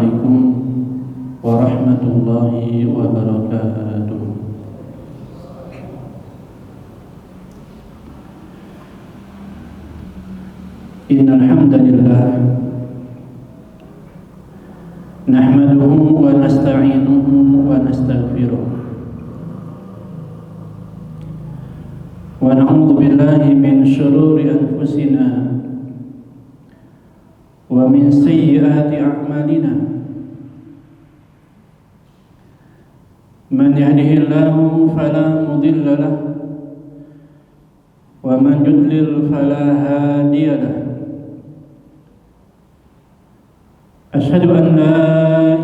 Assalamualaikum warahmatullahi wabarakatuh. Innal hamdalillah nahmaduhu wa nasta'inuhu wa nastaghfiruh wa na'udzu billahi min shururi anfusina wa min sayyiati a'malina. Man yahdihillahu fala mudilla lahu wa man yudlil fala hadiya lahu. Asyhadu an la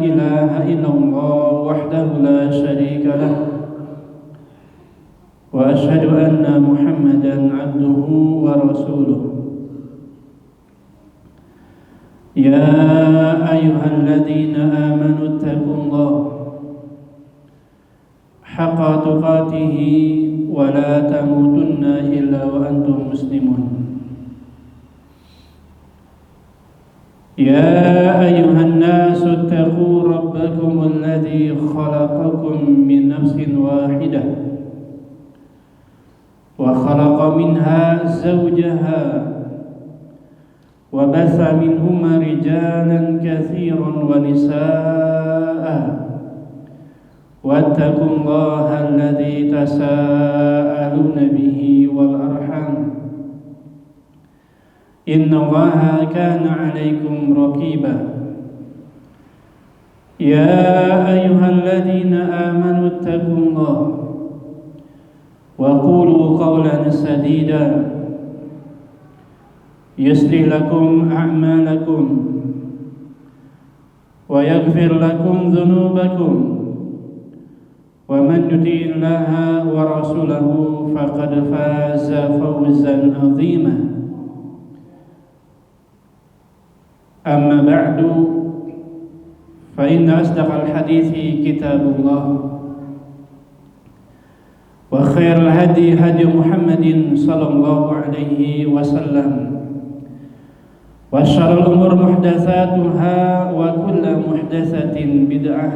ilaha illallah wahdahu la syarika lahu wa asyhadu anna Muhammadan abduhu wa rasuluh. Ya ayyuhalladzina amanu taqullaha haqqa tuqatih wa la tamutunna illa wa antum muslimun. يا أيها الناس اتقوا ربكم الذي خلقكم من نفس واحدة وخلق منها زوجها وبث منهما رجالا كثيرا ونساء واتقوا الله الذي تساءلون به والأرحام إن الله كان عليكم رقيبا. يا أيها الذين آمنوا اتقوا الله وقولوا قولا سديدا يصلح لكم أعمالكم ويغفر لكم ذنوبكم ومن يطع الله ورسوله فقد فاز فوزا عظيما. أما بعد فإن أصدق الحديث كتاب الله وخير الهدي هدي محمد صلى الله عليه وسلم وشر الأمور محدثاتها وكل محدثة بدعة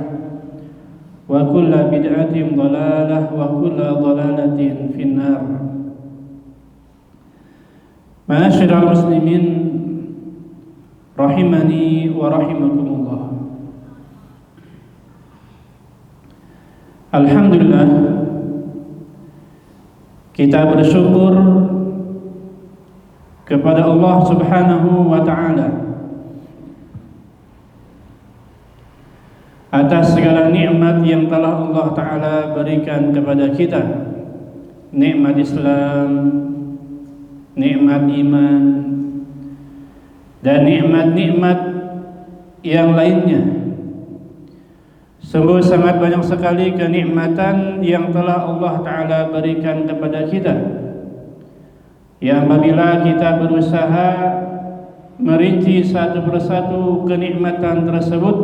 وكل بدعة ضلالة وكل ضلالة في النار. Ma'asyiral muslimin rahimani wa rahimakumullah. Alhamdulillah, kita bersyukur kepada Allah Subhanahu wa ta'ala atas segala nikmat yang telah Allah ta'ala berikan kepada kita. Nikmat Islam, nikmat iman, dan nikmat-nikmat yang lainnya. Sungguh sangat banyak sekali kenikmatan yang telah Allah Ta'ala berikan kepada kita, yang apabila kita berusaha merinci satu persatu kenikmatan tersebut,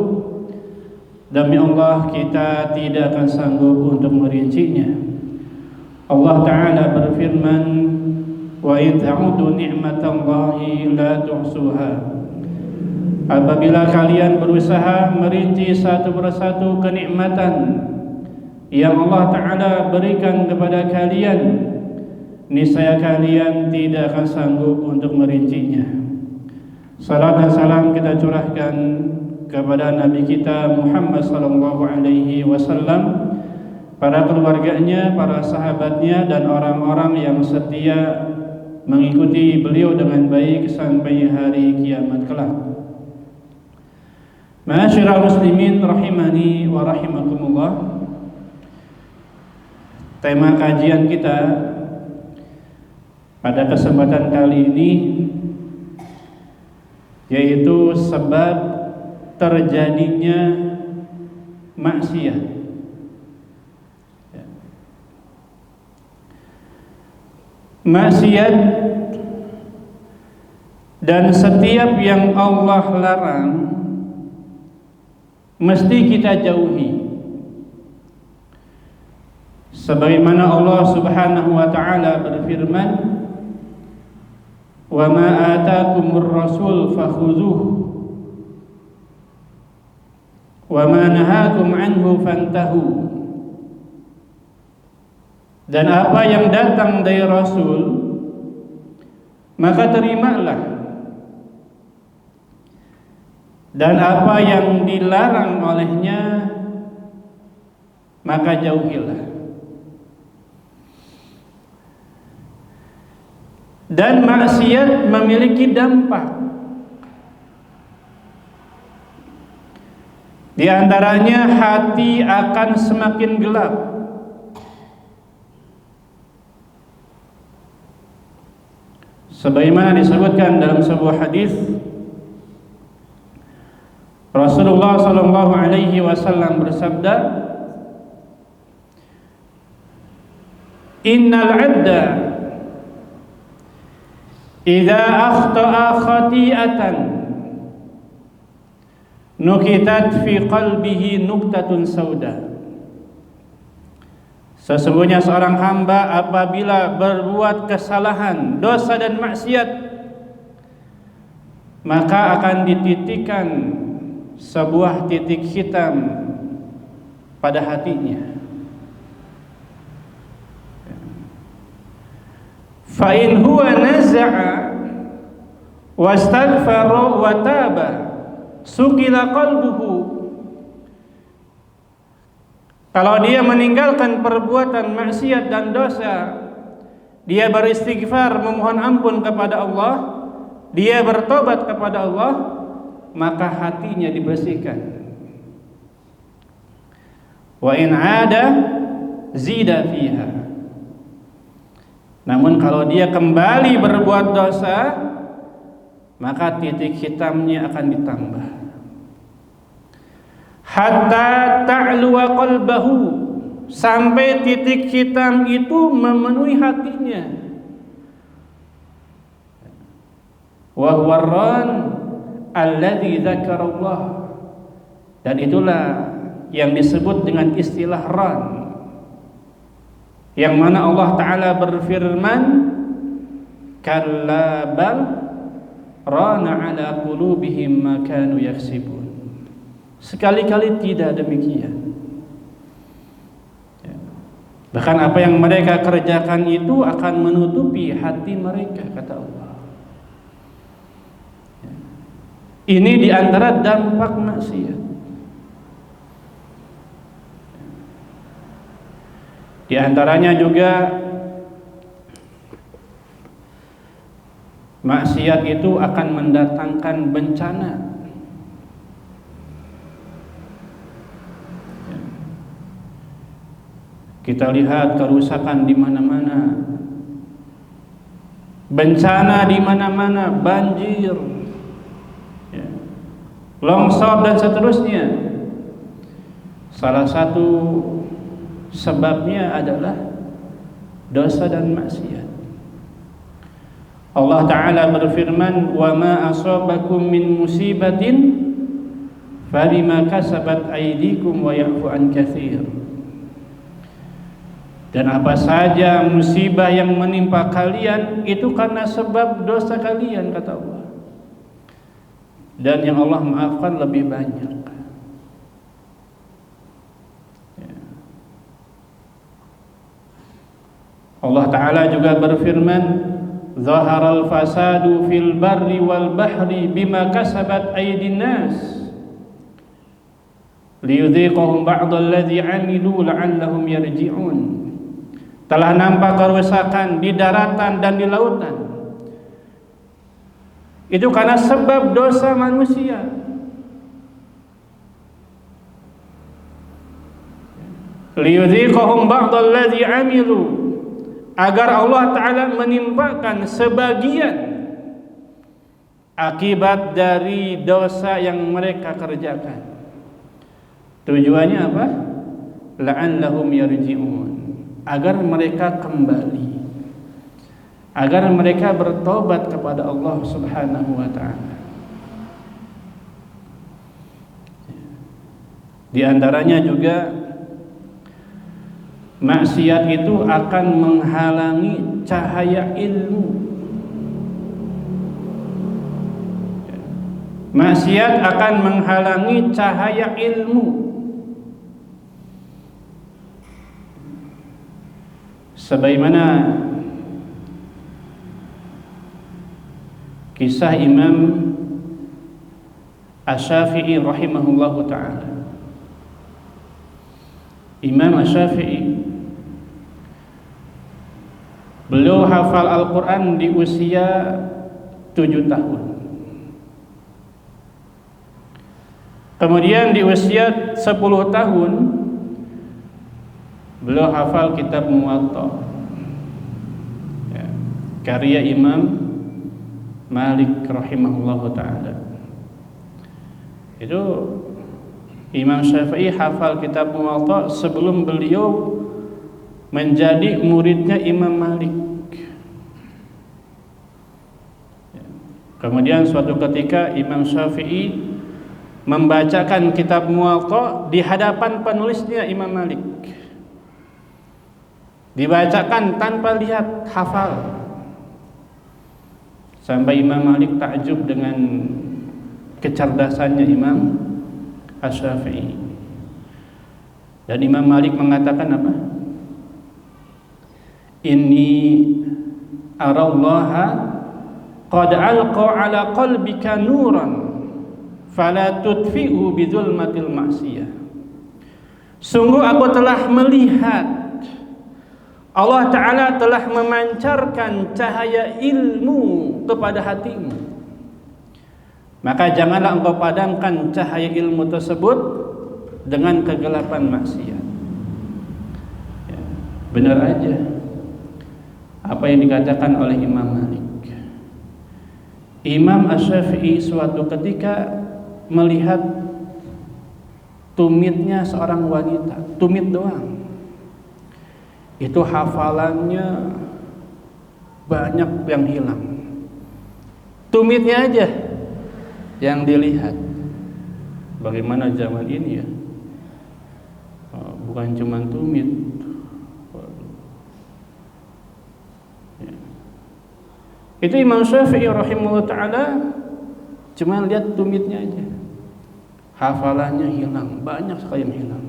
demi Allah kita tidak akan sanggup untuk merincinya. Allah Ta'ala berfirman, wa in ta'udu ni'matallahi la tuhsuha. Apabila kalian berusaha merinci satu persatu kenikmatan yang Allah Ta'ala berikan kepada kalian, niscaya kalian tidak akan sanggup untuk merincinya. Salam dan salam kita curahkan kepada Nabi kita Muhammad sallallahu alaihi wasallam, para keluarganya, para sahabatnya, dan orang-orang yang setia mengikuti beliau dengan baik sampai hari kiamat kelak. Ma'asyiral muslimin rahimani wa rahimakumullah. Tema kajian kita pada kesempatan kali ini yaitu sebab terjadinya maksiat. Maksiat dan setiap yang Allah larang mesti kita jauhi. Sebagaimana Allah Subhanahu wa taala berfirman, "Wa ma atakumur rasul fakhudhuh wa ma nahakum anhu fantahu. Dan apa yang datang dari Rasul maka terimalah, dan apa yang dilarang olehnya maka jauhilah. Dan maksiat memiliki dampak. Di antaranya hati akan semakin gelap. Sebagaimana disebutkan dalam sebuah hadis, Rasulullah sallallahu alaihi wasallam bersabda, "Innal 'abda idza akhta'a khati'atan nukitat fi qalbihi nuktatun sauda." Sesungguhnya seorang hamba apabila berbuat kesalahan, dosa dan maksiat, maka akan dititikkan sebuah titik hitam pada hatinya. Fa in huwa naza'a wastaghfara wa taba sukila qalbuhu. Kalau dia meninggalkan perbuatan maksiat dan dosa, dia beristighfar, memohon ampun kepada Allah, dia bertobat kepada Allah, maka hatinya dibersihkan. Wa in 'ada zida fiha. Namun kalau dia kembali berbuat dosa, maka titik hitamnya akan ditambah. Hatta ta'luwa qalbahu, sampai titik hitam itu memenuhi hatinya. Wa huwa ar-ran alladzi dzakarallah, dan itulah yang disebut dengan istilah ran, yang mana Allah Ta'ala berfirman, kalla bal rana ala qulubihim ma kanu yaksibun. Sekali-kali tidak demikian. Bahkan apa yang mereka kerjakan itu akan menutupi hati mereka, kata Allah. Ini diantara dampak maksiat. Di antaranya juga maksiat itu akan mendatangkan bencana. Kita lihat kerusakan di mana-mana, bencana di mana-mana, banjir, longsor dan seterusnya. Salah satu sebabnya adalah dosa dan maksiat. Allah Ta'ala berfirman, wa ma asabakum min musibatin falima kasabat aydikum wa ya'fu an katsir. Dan apa saja musibah yang menimpa kalian itu karena sebab dosa kalian, kata Allah. Dan yang Allah maafkan lebih banyak. Allah Ta'ala juga berfirman, zaharal fasadu fil barri wal bahri bima kasabat aydin nas liyudhiqahum ba'dalladzi 'amilu la'allahum yarji'un. Telah nampak kerusakan di daratan dan di lautan. Itu karena sebab dosa manusia. Liyudhiqahum ba'dalladzi 'amilu, agar Allah Ta'ala menimpakan sebagian akibat dari dosa yang mereka kerjakan. Tujuannya apa? La'allahum yarji'un, agar mereka kembali, agar mereka bertobat kepada Allah Subhanahu wa Ta'ala. Di antaranya juga maksiat itu akan menghalangi cahaya ilmu. Maksiat akan menghalangi cahaya ilmu. Sebagaimana kisah Imam Asy-Syafi'i rahimahullahu ta'ala. Imam Asy-Syafi'i, beliau hafal Al-Quran di usia 7 tahun. Kemudian di usia 10 tahun beliau hafal kitab Muwatta, ya, karya Imam Malik rahimahullahu ta'ala. Itu Imam Syafi'i hafal kitab Muwatta sebelum beliau menjadi muridnya Imam Malik. Kemudian suatu ketika Imam Syafi'i membacakan kitab Muwatta di hadapan penulisnya Imam Malik. Dibacakan tanpa lihat, hafal. Sampai Imam Malik takjub dengan kecerdasannya Imam Asy-Syafi'i. Dan Imam Malik mengatakan apa? Inni arallaha qad alqa ala qalbika nuran fala tudfi'u bidzulmatil ma'siyah. Sungguh aku telah melihat Allah Ta'ala telah memancarkan cahaya ilmu kepada hatimu. Maka janganlah engkau padamkan cahaya ilmu tersebut dengan kegelapan maksiat. Ya, benar aja apa yang dikatakan oleh Imam Malik. Imam Asy-Syafi'i suatu ketika melihat tumitnya seorang wanita, tumit doang. Itu hafalannya banyak yang hilang. Tumitnya aja yang dilihat. Bagaimana zaman ini ya? Bukan cuma tumit. Ya. Itu Imam Syafi'i rahimahullah ta'ala cuma lihat tumitnya aja. Hafalannya hilang, banyak sekali yang hilang.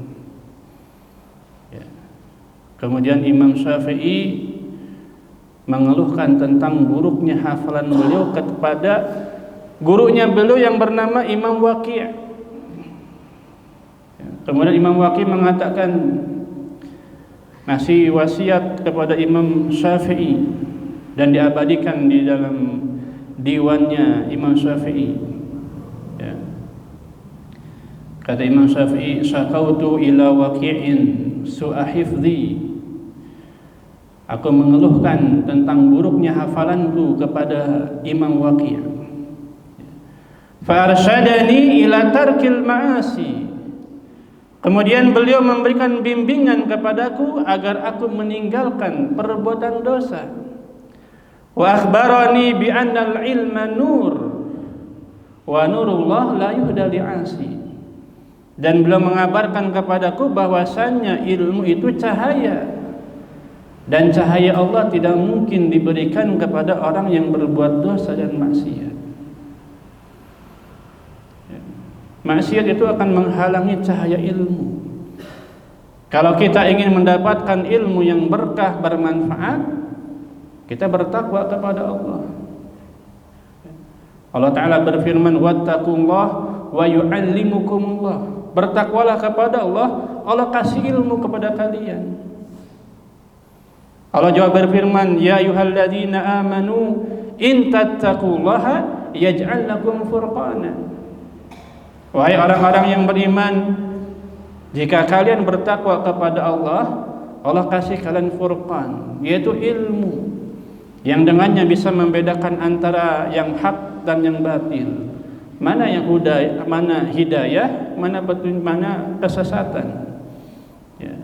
Kemudian Imam Syafi'i mengeluhkan tentang buruknya hafalan beliau kepada gurunya beliau yang bernama Imam Waqi'. Kemudian Imam Waqi' mengatakan, ngasih wasiat kepada Imam Syafi'i dan diabadikan di dalam diwannya Imam Syafi'i. Ya. Kata Imam Syafi'i, syakautu ila waqi'in su'a hifdhi. Aku mengeluhkan tentang buruknya hafalanku kepada Imam Waqi'. Fa arsyadani ila tarkil ma'asi. Kemudian beliau memberikan bimbingan kepadaku agar aku meninggalkan perbuatan dosa. Wa akhbarani bi anna al-ilma nur wa nurullah la yuhda li'asi. Dan beliau mengabarkan kepadaku bahwasannya ilmu itu cahaya, dan cahaya Allah tidak mungkin diberikan kepada orang yang berbuat dosa dan maksiat. Maksiat itu akan menghalangi cahaya ilmu. Kalau kita ingin mendapatkan ilmu yang berkah, bermanfaat, kita bertakwa kepada Allah. Allah Ta'ala berfirman, wattaqullah wa yu'allimukumullah. Bertakwalah kepada Allah, Allah kasih ilmu kepada kalian. Allah juga berfirman, ya ayyuhalladzina amanu in tattaqullaha yaj'al lakum furqana. Wahai orang-orang yang beriman, jika kalian bertakwa kepada Allah, Allah kasih kalian furqan, yaitu ilmu yang dengannya bisa membedakan antara yang hak dan yang batil. Mana yang mana hidayah, mana petunjuk, mana kesesatan. Ya.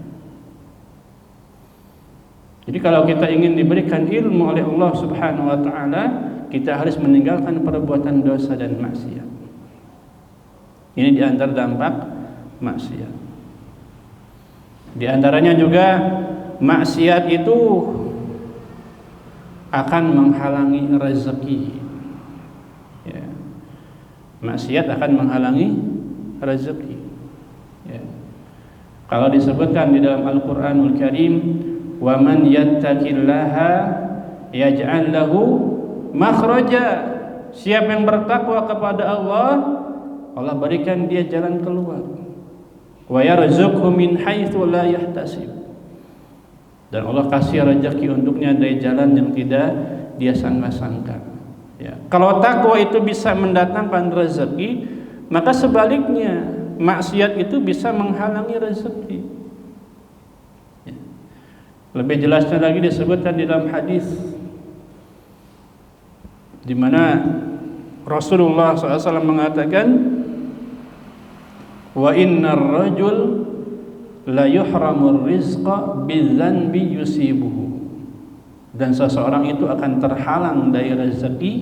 Jadi kalau kita ingin diberikan ilmu oleh Allah Subhanahu wa taala, kita harus meninggalkan perbuatan dosa dan maksiat. Ini di antara dampak maksiat. Di antaranya juga maksiat itu akan menghalangi rezeki. Ya. maksiat akan menghalangi rezeki. Ya. Kalau disebutkan di dalam Al-Qur'anul Karim, "Wa man yattaqillaha yaj'al lahu makhraja." Siapa yang bertakwa kepada Allah, Allah berikan dia jalan keluar. Wa yarzuqhu min haitsu la yahtasib. Dan Allah kasih rezeki untuknya dari jalan yang tidak dia sangka-sangka. Ya. Kalau takwa itu bisa mendatangkan rezeki, maka sebaliknya maksiat itu bisa menghalangi rezeki. Ya. Lebih jelasnya lagi disebutkan di dalam hadis di mana Rasulullah SAW mengatakan, wa innar rajul la yuhramur rizqa bidzanbi yusibuhu. Dan seseorang itu akan terhalang dari rezeki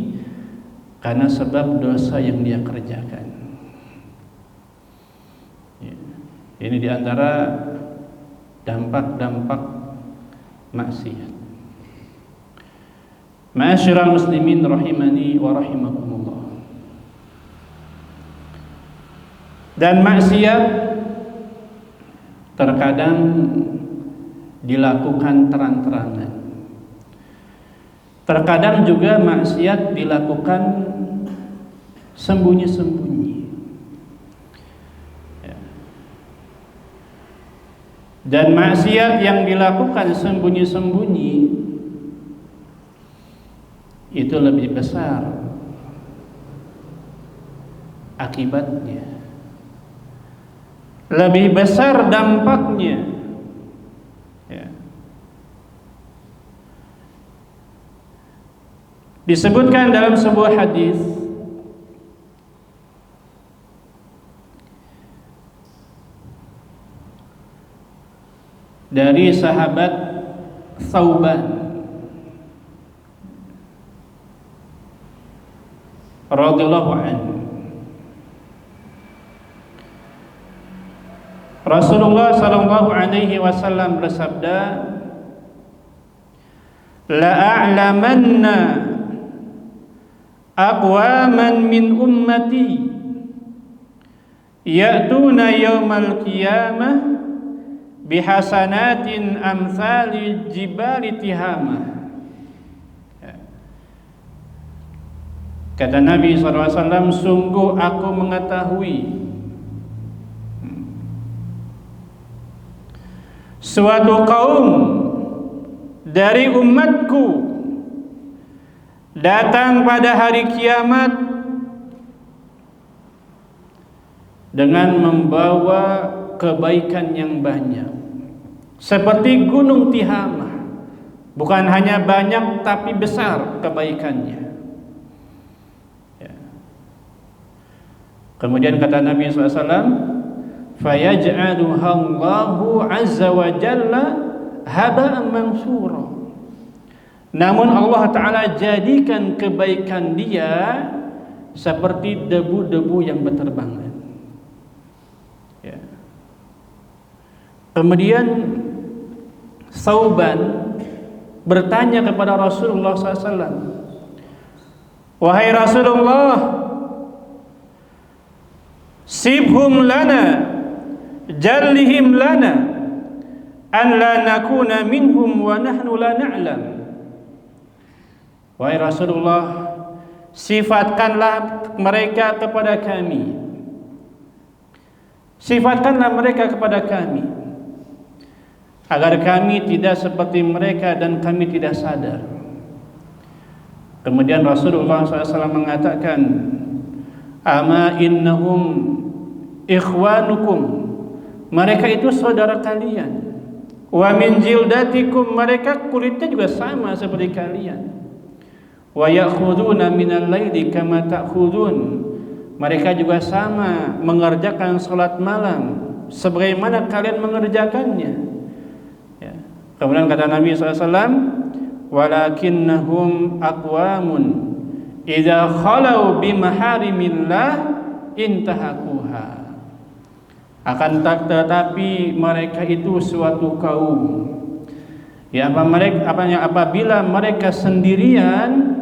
karena sebab dosa yang dia kerjakan. Ya. Ini diantara dampak-dampak maksiat. Ma'asyiral muslimin rahimani wa rahimakumullah. Dan maksiat terkadang dilakukan terang-terangan. Terkadang juga maksiat dilakukan sembunyi-sembunyi. Ya. Dan maksiat yang dilakukan sembunyi-sembunyi itu lebih besar akibatnya, lebih besar dampaknya. Ya. Disebutkan dalam sebuah hadis dari sahabat Thauban radhiyallahu anhu, Rasulullah sallallahu alaihi wasallam bersabda, la a'lamanna aqwaman min ummati ya'tuna yaumal qiyamah bihasanatin amsali jibali tihamah. Kata Nabi SAW, sungguh aku mengetahui suatu kaum dari umatku datang pada hari kiamat dengan membawa kebaikan yang banyak, seperti gunung Tihamah. Bukan hanya banyak tapi besar kebaikannya. Kemudian kata Nabi SAW, fayaj'aluha Allahu azza wa jalla haba'an mansura. Namun Allah Ta'ala jadikan kebaikan dia seperti debu-debu yang berterbangan. Ya. Kemudian Thauban bertanya kepada Rasulullah SAW, wahai Rasulullah, sibhum lana, jallihim lana, an la nakuna minhum wa nahnu la na'lam. Wahai Rasulullah, sifatkanlah mereka kepada kami, sifatkanlah mereka kepada kami, agar kami tidak seperti mereka dan kami tidak sadar. Kemudian Rasulullah SAW mengatakan, ama innahum ikhwanukum, mereka itu saudara kalian. Wa min jildatikum, mereka kulitnya juga sama seperti kalian. Wa ya'khuduna minal laili kama ta'khudun, mereka juga sama mengerjakan salat malam sebagaimana kalian mengerjakannya. Ya. Kemudian kata Nabi SAW, walakinnahum aqwamun idza khalau bimaharimillah intahakuha. Akan tetapi mereka itu suatu kaum ya, apabila mereka sendirian,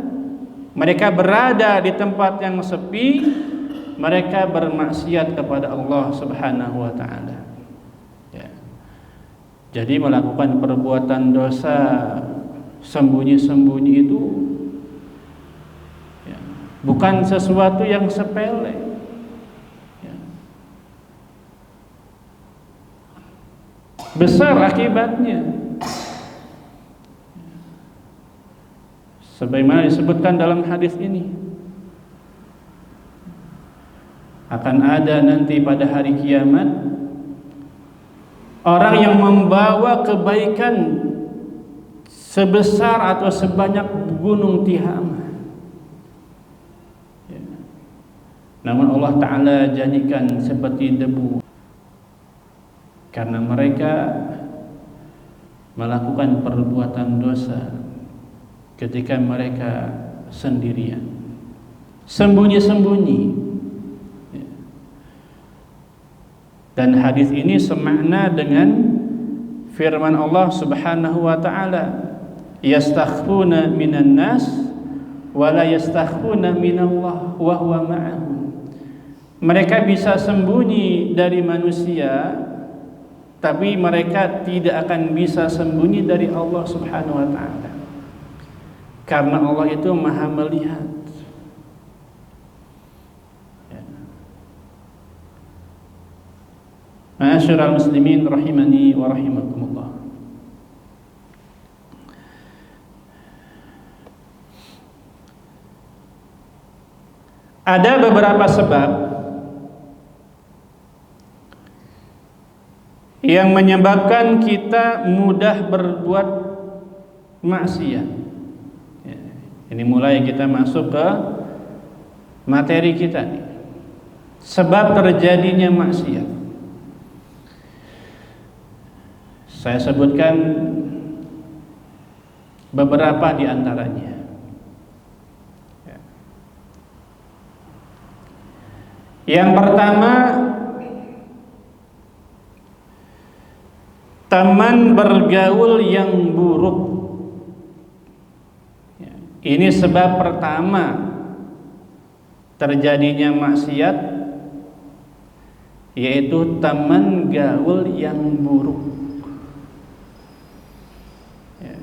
mereka berada di tempat yang sepi, mereka bermaksiat kepada Allah Subhanahu wa taala. Ya. Jadi melakukan perbuatan dosa sembunyi-sembunyi itu ya, bukan sesuatu yang sepele. Ya. Besar akibatnya. Sebagaimana disebutkan dalam hadis ini, akan ada nanti pada hari kiamat orang yang membawa kebaikan sebesar atau sebanyak gunung Tihamah. Ya. Namun Allah Ta'ala jadikan seperti debu, karena mereka melakukan perbuatan dosa ketika mereka sendirian, sembunyi-sembunyi. Dan hadis ini semakna dengan firman Allah Subhanahu wa taala, yastakhfuna minan nas wa la yastakhfuna minallah wa huwa ma'ahum. Mereka bisa sembunyi dari manusia, tapi mereka tidak akan bisa sembunyi dari Allah Subhanahu wa taala. Karena Allah itu Maha melihat. Ma'asyiral muslimin rahimani wa rahimakumullah. Ada beberapa sebab yang menyebabkan kita mudah berbuat maksiat. Ini mulai kita masuk ke materi kita nih. Sebab terjadinya maksiat. Saya sebutkan beberapa di antaranya. Yang pertama, teman bergaul yang buruk. Ini sebab pertama terjadinya maksiat, yaitu teman gaul yang buruk. Ya.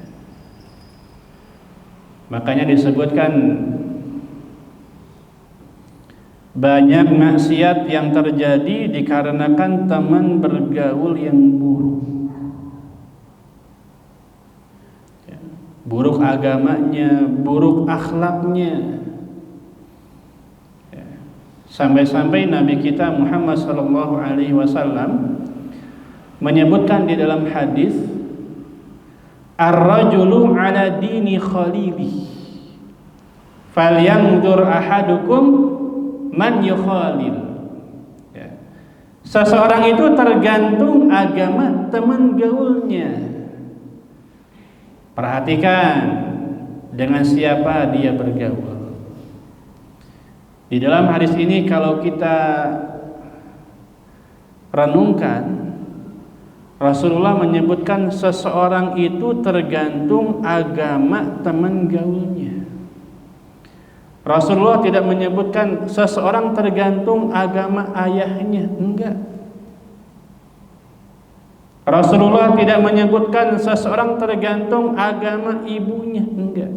Makanya disebutkan banyak maksiat yang terjadi dikarenakan teman bergaul yang buruk. Buruk agamanya, buruk akhlaknya. Sampai-sampai Nabi kita Muhammad sallallahu alaihi wasallam menyebutkan di dalam hadis, ar-rajulu ala dini khalili falyanzur ahadukum man yukhalil. Seseorang itu tergantung agama teman gaulnya. Perhatikan dengan siapa dia bergaul. Di dalam hadis ini kalau kita renungkan, Rasulullah menyebutkan seseorang itu tergantung agama teman gaulnya. Rasulullah tidak menyebutkan seseorang tergantung agama ayahnya, enggak. Rasulullah tidak menyebutkan seseorang tergantung agama ibunya, enggak.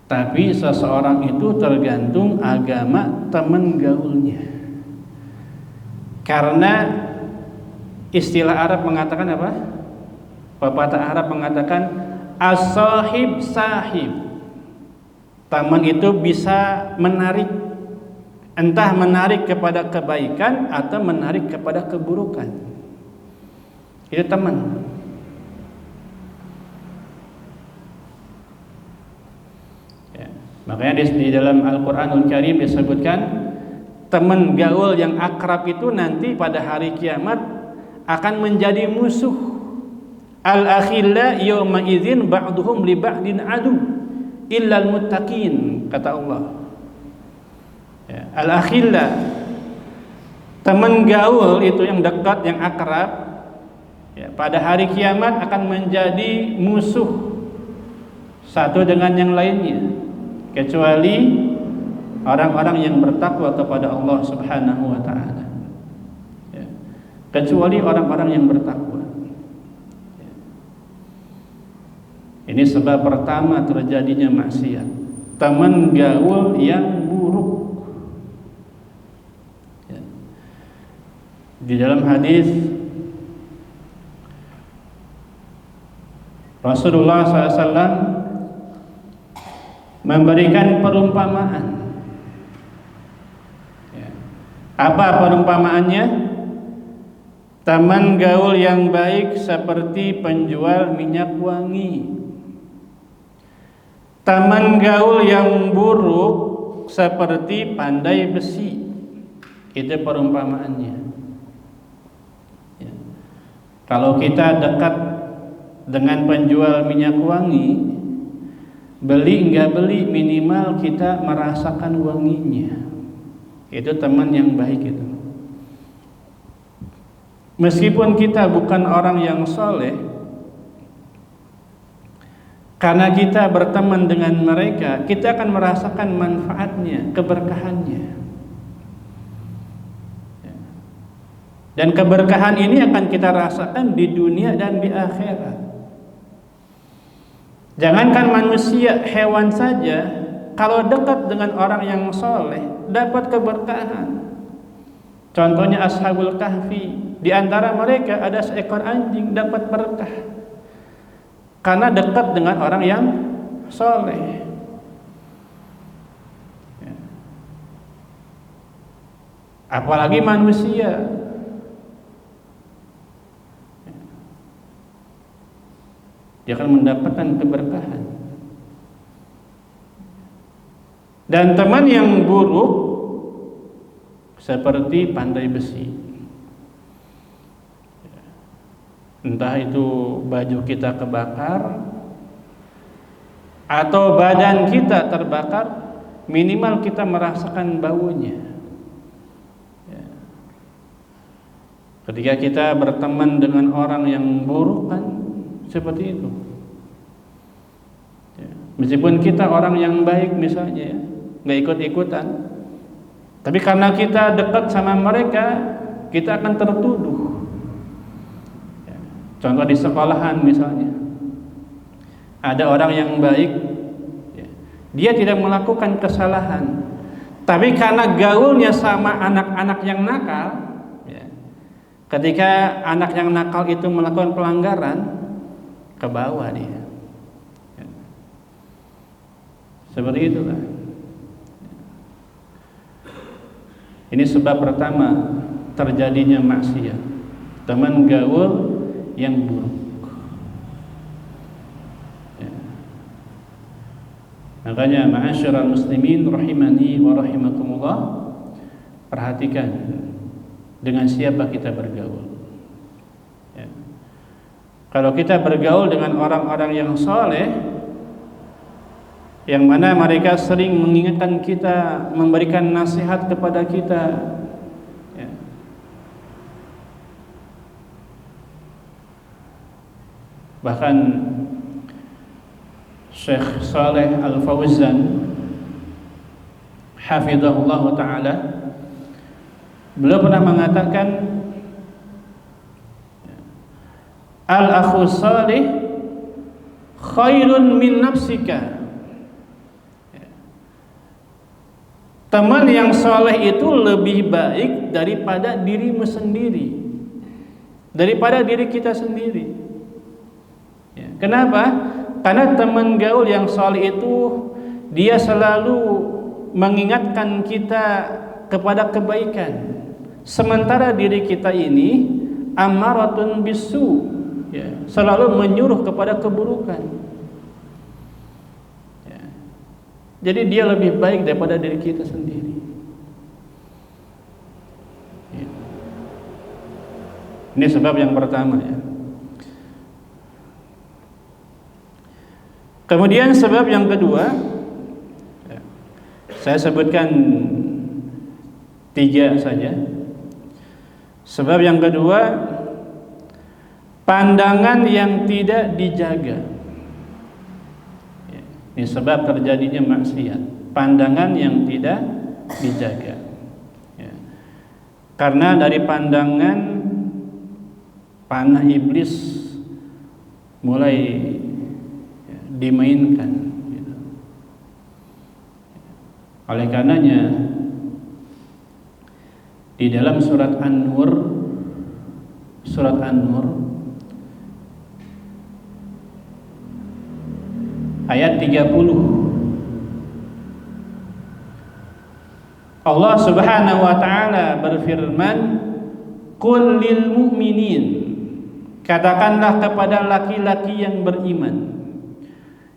Tapi seseorang itu tergantung agama teman gaulnya. Karena istilah Arab mengatakan apa? Pepatah Arab mengatakan as-sahib sahib. Teman itu bisa menarik, entah menarik kepada kebaikan atau menarik kepada keburukan. Itu teman. Ya, makanya di dalam Al-Qur'anul Karim disebutkan teman gaul yang akrab itu nanti pada hari kiamat akan menjadi musuh. Al-akhilla yawma idzin ba'duhum li ba'din adu illal muttaqin, kata Allah. Ya, al-akhilla, teman gaul itu yang dekat, yang akrab, ya, pada hari kiamat akan menjadi musuh satu dengan yang lainnya, kecuali orang-orang yang bertakwa kepada Allah Subhanahu wa taala. Ya. Kecuali orang-orang yang bertakwa. Ya. Ini sebab pertama terjadinya maksiat. Teman gaul yang buruk. Ya. Di dalam hadis Rasulullah SAW memberikan perumpamaan. Ya. Apa perumpamaannya? Teman gaul yang baik seperti penjual minyak wangi. Teman gaul yang buruk seperti pandai besi. Itu perumpamaannya. Ya. Kalau kita dekat dengan penjual minyak wangi, beli enggak beli, minimal kita merasakan wanginya. Itu teman yang baik itu. Meskipun kita bukan orang yang soleh, karena kita berteman dengan mereka, kita akan merasakan manfaatnya, keberkahannya. Dan keberkahan ini akan kita rasakan di dunia dan di akhirat. Jangankan manusia, hewan saja kalau dekat dengan orang yang soleh dapat keberkahan. Contohnya Ashabul Kahfi, di antara mereka ada seekor anjing dapat berkah karena dekat dengan orang yang soleh. Apalagi manusia, dia akan mendapatkan keberkahan. Dan teman yang buruk seperti pandai besi. Entah itu baju kita kebakar atau badan kita terbakar, minimal kita merasakan baunya. Ketika kita berteman dengan orang yang buruk kan seperti itu. Meskipun kita orang yang baik misalnya, nggak ikut-ikutan, tapi karena kita dekat sama mereka, kita akan tertuduh. Contoh di sekolahan misalnya, ada orang yang baik, dia tidak melakukan kesalahan, tapi karena gaulnya sama anak-anak yang nakal, ketika anak yang nakal itu melakukan pelanggaran, ke bawah dia. Seperti itulah. Ini sebab pertama terjadinya maksiat, teman gaul yang buruk. Makanya ma'asyiral muslimin rahimani wa rahimakumullah, perhatikan dengan siapa kita bergaul. Kalau kita bergaul dengan orang-orang yang soleh, yang mana mereka sering mengingatkan kita, memberikan nasihat kepada kita, ya. Bahkan Syekh Saleh Al-Fauzan hafizahullah ta'ala, beliau pernah mengatakan, al-akhu salih khairun min nafsika. Teman yang soleh itu lebih baik daripada dirimu sendiri, daripada diri kita sendiri. Kenapa? Karena teman gaul yang soleh itu dia selalu mengingatkan kita kepada kebaikan, sementara diri kita ini ammaratun bisu, selalu menyuruh kepada keburukan. Jadi dia lebih baik daripada diri kita sendiri. Ini sebab yang pertama, ya. Kemudian sebab yang kedua, saya sebutkan 3 saja. Sebab yang kedua, pandangan yang tidak dijaga. Ini sebab terjadinya maksiat, pandangan yang tidak dijaga. Ya. Karena dari pandangan panah iblis mulai dimainkan. Gitu. Oleh karenanya di dalam surat An-Nur ayat 30 Allah Subhanahu wa taala berfirman, "Qul lil mu'minin," katakanlah kepada laki-laki yang beriman,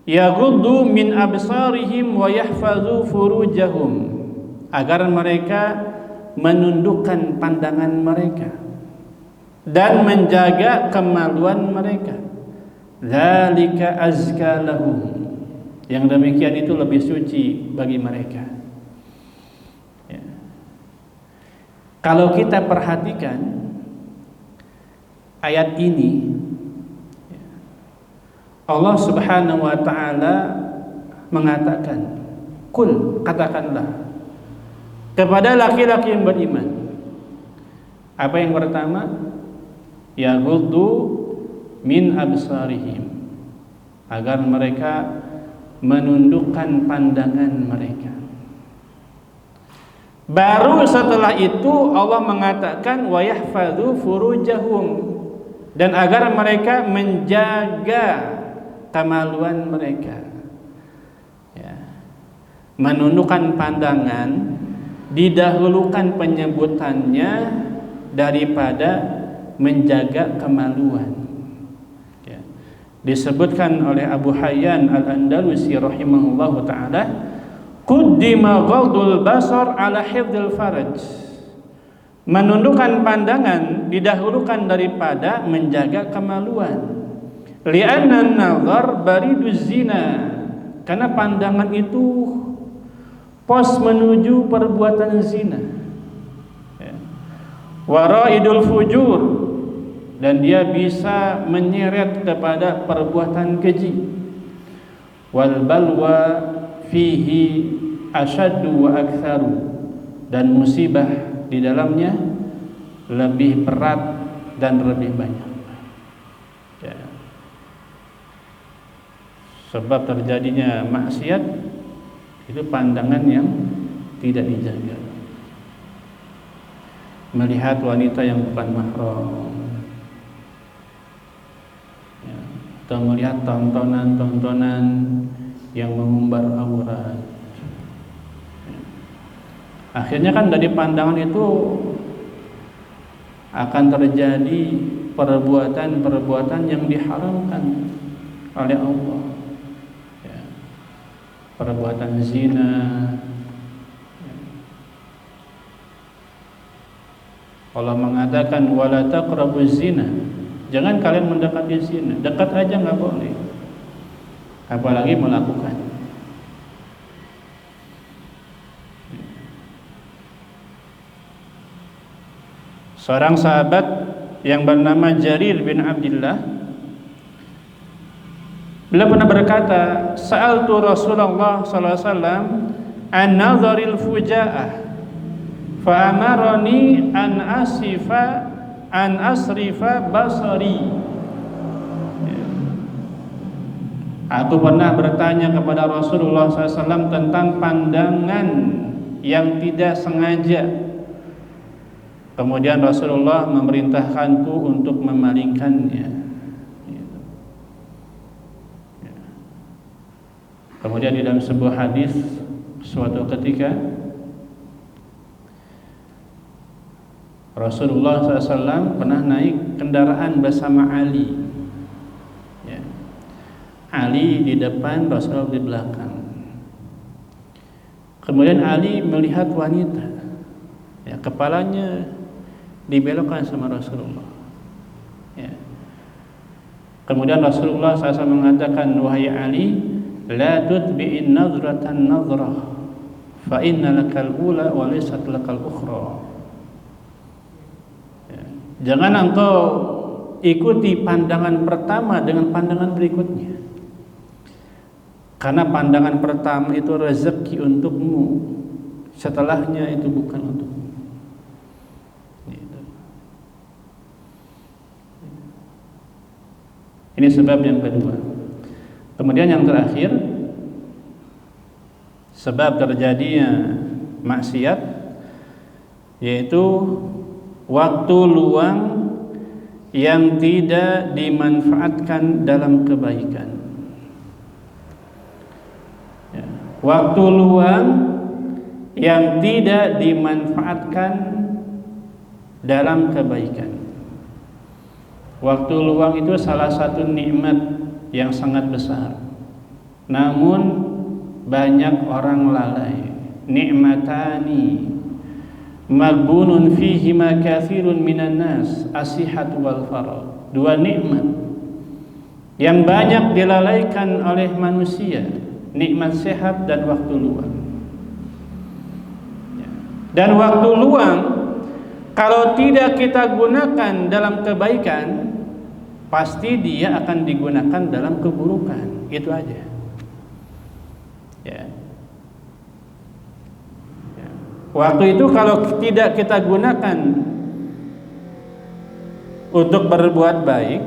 "yaghuddu min absarihim wa yahfazu furujahum," agar mereka menundukkan pandangan mereka dan menjaga kemaluan mereka. Dzalika azka lahum. Yang demikian itu lebih suci bagi mereka. Ya. Kalau kita perhatikan ayat ini, Allah Subhanahu wa taala mengatakan, "Qul," katakanlah kepada laki-laki yang beriman. Apa yang pertama? Yaghuddu min absarihim, agar mereka menundukkan pandangan mereka. Baru setelah itu Allah mengatakan wa yahfadzu furujahum, dan agar mereka menjaga kemaluan mereka. Ya. Menundukkan pandangan didahulukan penyebutannya daripada menjaga kemaluan. Ya. Disebutkan oleh Abu Hayyan Al-Andalusi rahimahullahu ta'ala, "Quddima ghadul basar ala hifdzil faraj." Menundukkan pandangan didahulukan daripada menjaga kemaluan. Li'anna an-nazar bariduz zina, karena pandangan itu pos menuju perbuatan zina. Ya. Waraidul fujur, dan dia bisa menyeret kepada perbuatan keji. Wal balwa fihi asyaddu wa aktsaru, dan musibah di dalamnya lebih berat dan lebih banyak. Ya. Sebab terjadinya maksiat itu pandangan yang tidak dijaga. Melihat wanita yang bukan mahram, ya, atau melihat tontonan-tontonan yang mengumbar aurat. Akhirnya kan dari pandangan itu akan terjadi perbuatan-perbuatan yang diharamkan oleh Allah. Ya. Perbuatan zina. Ya. Allah mengatakan wala taqrabuz zina. Jangan kalian mendekati zina. Dekat aja nggak boleh. Apalagi melakukan. Seorang sahabat yang bernama Jarir bin Abdullah, beliau pernah berkata, "Sa'altu Rasulullah sallallahu alaihi wasallam an nadharil fujaa'ah, fa amarani an asrifa basari." Aku pernah bertanya kepada Rasulullah SAW tentang pandangan yang tidak sengaja. Kemudian Rasulullah memerintahkanku untuk memalingkannya. Kemudian di dalam sebuah hadis, suatu ketika Rasulullah SAW pernah naik kendaraan bersama Ali. Ali di depan, Rasulullah di belakang. Kemudian Ali melihat wanita, ya, kepalanya dibelokkan sama Rasulullah. Ya. Kemudian Rasulullah SAW mengatakan, "Wahai Ali, la tutbi'in nazratan nazrah, fa inna lakal ula wa laysat lakal ukhra." Ya. Jangan engkau ikuti pandangan pertama dengan pandangan berikutnya. Karena pandangan pertama itu rezeki untukmu, setelahnya itu bukan untukmu. Ini sebab yang kedua. Kemudian yang terakhir, sebab terjadinya maksiat yaitu waktu luang yang tidak dimanfaatkan dalam kebaikan. Ya, waktu luang yang tidak dimanfaatkan dalam kebaikan. Waktu luang itu salah satu nikmat yang sangat besar. Namun banyak orang lalai. Nikmatani maghbunun fihima katsirun minan nas, as-sihat wal faragh. Dua nikmat yang banyak dilalaikan oleh manusia, nikmat sehat dan waktu luang. Dan waktu luang kalau tidak kita gunakan dalam kebaikan, pasti dia akan digunakan dalam keburukan. Itu aja. Ya. Ya. Waktu itu kalau tidak kita gunakan untuk berbuat baik,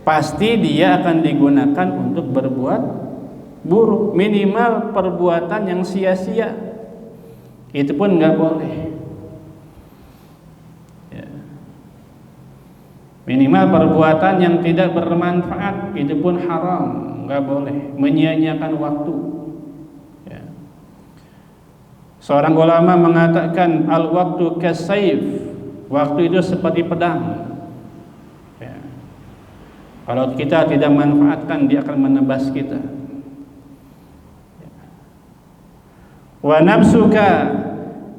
pasti dia akan digunakan untuk berbuat buruk. Minimal perbuatan yang sia-sia, itu pun nggak boleh. Minimal perbuatan yang tidak bermanfaat, itu pun haram, nggak boleh. Menyia-nyiakan waktu. Ya. Seorang ulama mengatakan al-waktu kasayf, waktu itu seperti pedang. Ya. Kalau kita tidak manfaatkan, dia akan menebas kita. Ya. Wa nafsuka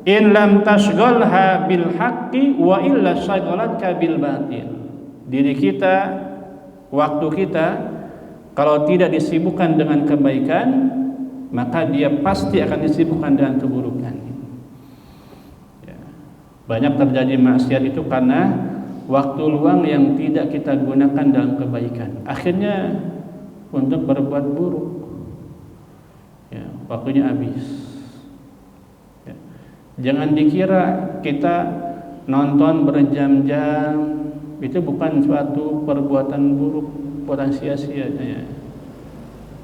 in lam tashghalha bil haqqi wa illa shaghalatka bil batil. Diri kita, waktu kita, kalau tidak disibukkan dengan kebaikan, maka dia pasti akan disibukkan dengan keburukan. Ya. Banyak terjadi maksiat itu karena waktu luang yang tidak kita gunakan dalam kebaikan. Akhirnya untuk berbuat buruk. Ya, waktunya habis. Ya. Jangan dikira kita nonton berjam-jam itu bukan suatu perbuatan buruk, perbuatan sia-sia.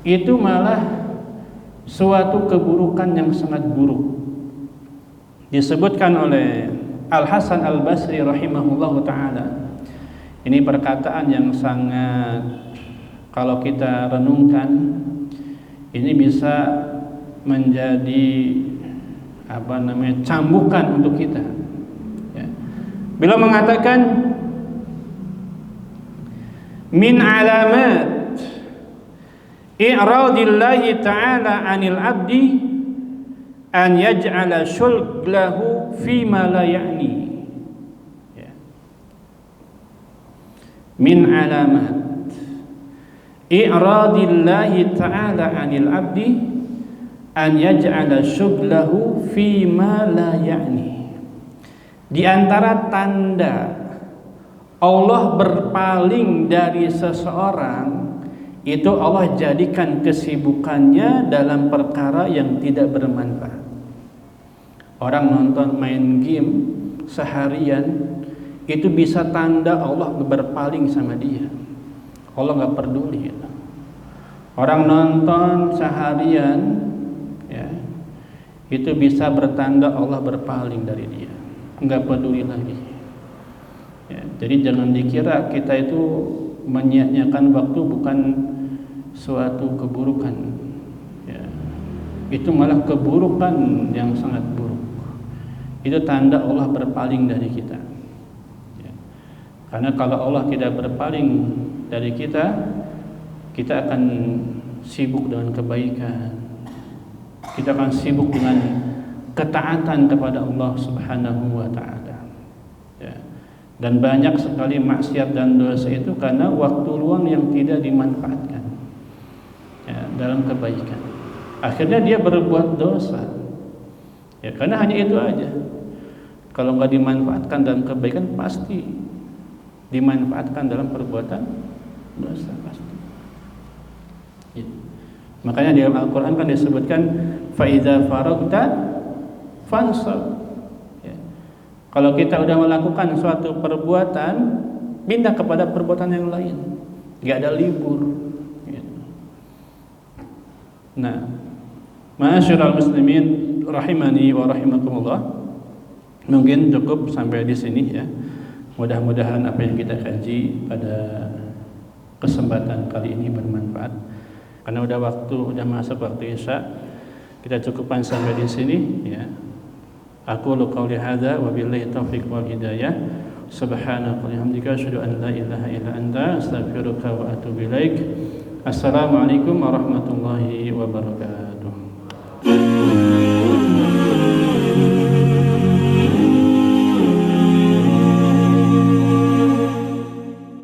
Itu malah suatu keburukan yang sangat buruk. Disebutkan oleh Al-Hasan Al-Basri rahimahullahu ta'ala. Ini perkataan yang sangat, kalau kita renungkan, ini bisa menjadi cambukan untuk kita. Ya. Beliau mengatakan, min alamat i'radillahi ta'ala 'anil 'abdi an yaj'ala syughlahu fima la ya'ni. Ya. Min alamat i'radillahi ta'ala 'anil 'abdi an yaj'ala syughlahu fima la ya'ni. Di antara tanda Allah berpaling dari seseorang, itu Allah jadikan kesibukannya dalam perkara yang tidak bermanfaat. Orang nonton main game seharian, itu bisa tanda Allah berpaling sama dia. Allah nggak peduli. Orang nonton seharian, ya, itu bisa bertanda Allah berpaling dari dia, nggak peduli lagi. Ya, jadi jangan dikira kita itu menyia-nyiakan waktu bukan suatu keburukan. Ya, itu malah keburukan yang sangat buruk. Itu tanda Allah berpaling dari kita. Ya, karena kalau Allah tidak berpaling dari kita, kita akan sibuk dengan kebaikan. Kita akan sibuk dengan ketaatan kepada Allah Subhanahu wa ta'ala. Dan banyak sekali maksiat dan dosa itu karena waktu luang yang tidak dimanfaatkan, ya, dalam kebaikan. Akhirnya dia berbuat dosa. Ya, karena hanya itu aja. Kalau nggak dimanfaatkan dalam kebaikan, pasti dimanfaatkan dalam perbuatan dosa pasti. Ya. Makanya di Al-Quran kan disebutkan fa idza faragta fansab. Ya. Kalau kita udah melakukan suatu perbuatan, pindah kepada perbuatan yang lain. Gak ada libur. Ya. Nah, ma'asyiral muslimin rahimani wa rahimakumullah. Mungkin cukup sampai di sini ya. Mudah-mudahan apa yang kita kaji pada kesempatan kali ini bermanfaat. Karena udah masuk waktu Isya. Kita cukupkan sampai di sini ya. Aku qauli hadza wa billahi taufiq wal hidayah. Subhanaka wa bihamdika asyhadu an la ilaha illa anta astaghfiruka wa atubu ilaik. Assalamualaikum warahmatullahi wabarakatuh.